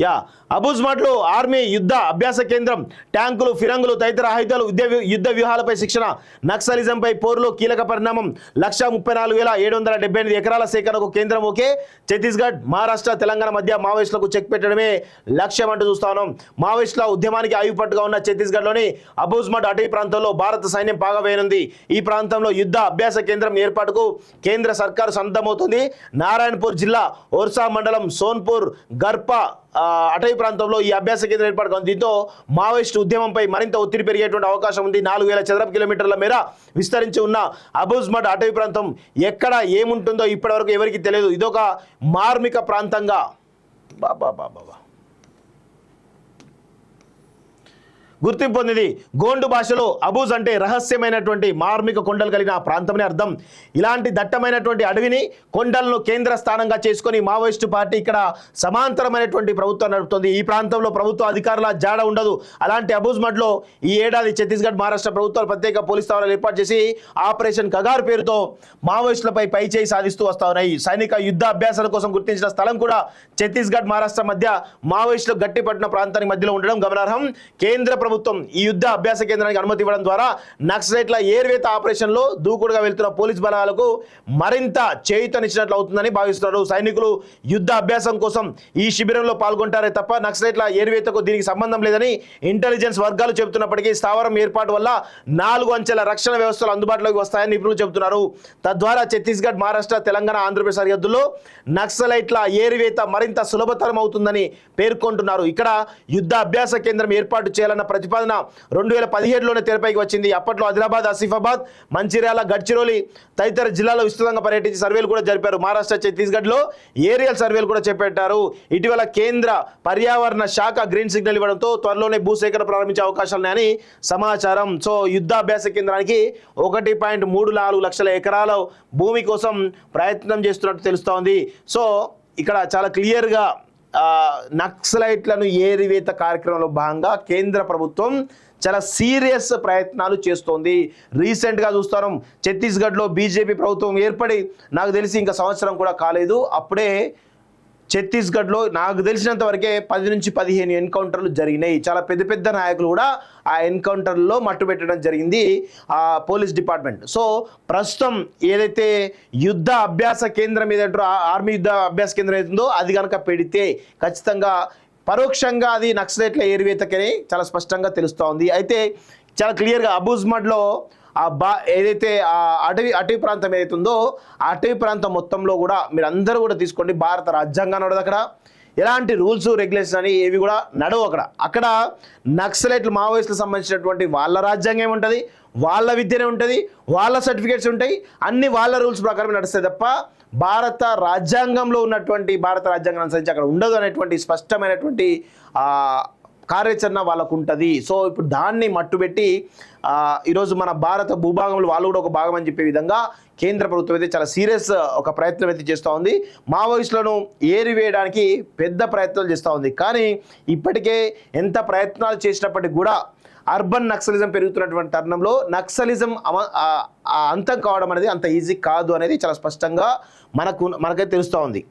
Yeah అబూజ్మాట్లో army యుద్ధ అభ్యాస కేంద్రం, ట్యాంకులు, ఫిరంగులు తదితర ఆయుధాలు, యుద్ధ వ్యూహాలపై శిక్షణ, నక్సలిజంపై పోరులో కీలక పరిణామం, 1,34,778 ఎకరాల సేకరణకు కేంద్రం ఓకే. ఛత్తీస్గఢ్, మహారాష్ట్ర, తెలంగాణ మధ్య మావోయిస్టులకు చెక్ పెట్టడమే లక్ష్యం అంటూ చూస్తా ఉన్నాం. మావోయిస్టుల ఉద్యమానికి ఆయుపట్టుగా ఉన్న ఛత్తీస్గఢ్లోని అబూజ్మాట్ అటవీ ప్రాంతంలో భారత సైన్యం పాగా వేయనుంది. ఈ ప్రాంతంలో యుద్ధ అభ్యాస కేంద్రం ఏర్పాటుకు కేంద్ర సర్కారు సన్నద్ధమవుతుంది. నారాయణపూర్ జిల్లా ఓర్సా మండలం సోన్పూర్ గర్పా అటవీ ప్రాంతంలో ఈ అభ్యాస కేంద్రం ఏర్పాటు కానుంది. దీంతో మావోయిస్టు ఉద్యమంపై మరింత ఒత్తిడి పెరిగేటువంటి అవకాశం ఉంది. 4,000 చదరపు కిలోమీటర్ల మేర విస్తరించి ఉన్న అబూజ్మాట్ అటవీ ప్రాంతం ఎక్కడ ఏముంటుందో ఇప్పటివరకు ఎవరికి తెలియదు. ఇదొక మార్మిక ప్రాంతంగా గుర్తింపు పొందింది. గోండు భాషలో అబూజ్ అంటే రహస్యమైనటువంటి మార్మిక కొండలు కలిగిన ప్రాంతమని అర్థం. ఇలాంటి దట్టమైనటువంటి అడవిని, కొండలను కేంద్ర స్థానంగా చేసుకొని మావోయిస్టు పార్టీ ఇక్కడ సమాంతరమైనటువంటి ప్రభుత్వం నడుపుతుంది. ఈ ప్రాంతంలో ప్రభుత్వ అధికారుల జాడ ఉండదు. అలాంటి అబూజ్మాట్లో ఈ ఏడాది ఛత్తీస్గఢ్, మహారాష్ట్ర ప్రభుత్వాలు ప్రత్యేక పోలీస్ స్థావరాలు ఏర్పాటు చేసి ఆపరేషన్ కగార్ పేరుతో మావోయిస్టులపై పైచేయి సాధిస్తూ వస్తా ఉన్నాయి. సైనిక యుద్ధ అభ్యాసాల కోసం గుర్తించిన స్థలం కూడా ఛత్తీస్గఢ్, మహారాష్ట్ర మధ్య మావోయిస్టులు గట్టిపట్టిన ప్రాంతానికి మధ్యలో ఉండడం గమనార్హం. కేంద్ర ప్రభుత్వం ఈ యుద్ధ అభ్యాస కేంద్రానికి అనుమతి ఇవ్వడం ద్వారా నక్సలైట్ల ఏర్వేత ఆపరేషన్లో దూకుడుగా వెళ్తున్న పోలీస్ బలాలకు మరింత చేయూతనిచ్చినట్లు అవుతుందని భావిస్తున్నారు. సైనికులు యుద్ధ అభ్యాసం కోసం ఈ శిబిరంలో పాల్గొంటారే తప్ప నక్సలైట్ల ఏర్వేతకు దీనికి సంబంధం లేదని ఇంటెలిజెన్స్ వర్గాలు చెబుతున్నప్పటికీ స్థావరం ఏర్పాటు వల్ల 4 అంచెల రక్షణ వ్యవస్థలు అందుబాటులోకి వస్తాయని నిపుణులు చెబుతున్నారు. తద్వారా ఛత్తీస్గఢ్, మహారాష్ట్ర, తెలంగాణ, ఆంధ్రప్రదేశ్ సరిహద్దుల్లో నక్సలైట్ల ఏరివేత మరింత సులభతరం అవుతుందని పేర్కొంటున్నారు. ఇక్కడ యుద్ధ అభ్యాస కేంద్రం ఏర్పాటు చేయాలన్న ప్రతిపాదన 2017లోనే తెరపైకి వచ్చింది. అప్పట్లో ఆదిలాబాద్, ఆసిఫాబాద్, మంచిర్యాల, గడ్చిరోలి తదితర జిల్లాలో విస్తృతంగా పర్యటించి సర్వేలు కూడా జరిపారు. మహారాష్ట్ర, ఛత్తీస్గఢ్లో ఏరియల్ సర్వేలు కూడా చేపట్టారు. ఇటీవల కేంద్ర పర్యావరణ శాఖ గ్రీన్ సిగ్నల్ ఇవ్వడంతో త్వరలోనే భూసేకరణ ప్రారంభించే అవకాశాలున్నాయని సమాచారం. సో యుద్ధాభ్యాస కేంద్రానికి 1.34 లక్షల ఎకరాల భూమి కోసం ప్రయత్నం చేస్తున్నట్టు తెలుస్తోంది. సో ఇక్కడ చాలా క్లియర్గా నక్సలైట్లను ఏరివేత కార్యక్రమంలో భాగంగా కేంద్ర ప్రభుత్వం చాలా సీరియస్ ప్రయత్నాలు చేస్తోంది. రీసెంట్గా చూస్తాం ఛత్తీస్గఢ్లో బీజేపీ ప్రభుత్వం ఏర్పడి నాకు తెలిసి ఇంకా సంవత్సరం కూడా కాలేదు. అప్పుడే ఛత్తీస్గఢ్లో నాకు తెలిసినంత వరకే 10 నుంచి 15 ఎన్కౌంటర్లు జరిగినాయి. చాలా పెద్ద పెద్ద నాయకులు కూడా ఆ ఎన్కౌంటర్లో మట్టుబెట్టడం జరిగింది ఆ పోలీస్ డిపార్ట్మెంట్. సో ప్రస్తుతం ఏదైతే యుద్ధ అభ్యాస కేంద్రం ఏదంటారో ఆర్మీ యుద్ధ అభ్యాస కేంద్రం ఏదైతుందో అది కనుక పెడితే ఖచ్చితంగా పరోక్షంగా అది నక్సలైట్ల ఏరివేతకని చాలా స్పష్టంగా తెలుస్తూ ఉంది. అయితే చాలా క్లియర్గా అబూజ్మాట్లో ఏదైతే అటవీ ప్రాంతం ఏదైతుందో ఆ అటవీ ప్రాంతం మొత్తంలో కూడా మీరు అందరూ కూడా తీసుకోండి, భారత రాజ్యాంగం నడవదు అక్కడ. ఎలాంటి రూల్స్, రెగ్యులేషన్ అని ఏవి కూడా నడవు అక్కడ నక్సలైట్లు, మావోయిస్టులకు సంబంధించినటువంటి వాళ్ళ రాజ్యాంగం ఉంటుంది, వాళ్ళ విద్యనే ఉంటుంది, వాళ్ళ సర్టిఫికేట్స్ ఉంటాయి, అన్ని వాళ్ళ రూల్స్ ప్రకారం నడుస్తాయి తప్ప భారత రాజ్యాంగంలో ఉన్నటువంటి భారత రాజ్యాంగం అనుసరించి అక్కడ ఉండదు అనేటువంటి స్పష్టమైనటువంటి కార్యాచరణ వాళ్ళకు ఉంటుంది. సో ఇప్పుడు దాన్ని మట్టుబెట్టి ఈరోజు మన భారత భూభాగంలో వాళ్ళు కూడా ఒక భాగం అని చెప్పే విధంగా కేంద్ర ప్రభుత్వం అయితే చాలా సీరియస్ ఒక ప్రయత్నం అయితే చేస్తూ ఉంది. మావోయిస్టులను ఏరివేయడానికి పెద్ద ప్రయత్నాలు చేస్తూ ఉంది. కానీ ఇప్పటికే ఎంత ప్రయత్నాలు చేసినప్పటికీ కూడా అర్బన్ నక్సలిజం పెరుగుతున్నటువంటి తరుణంలో నక్సలిజం అంతం కావడం అనేది అంత ఈజీ కాదు అనేది చాలా స్పష్టంగా మనకైతే తెలుస్తూ ఉంది.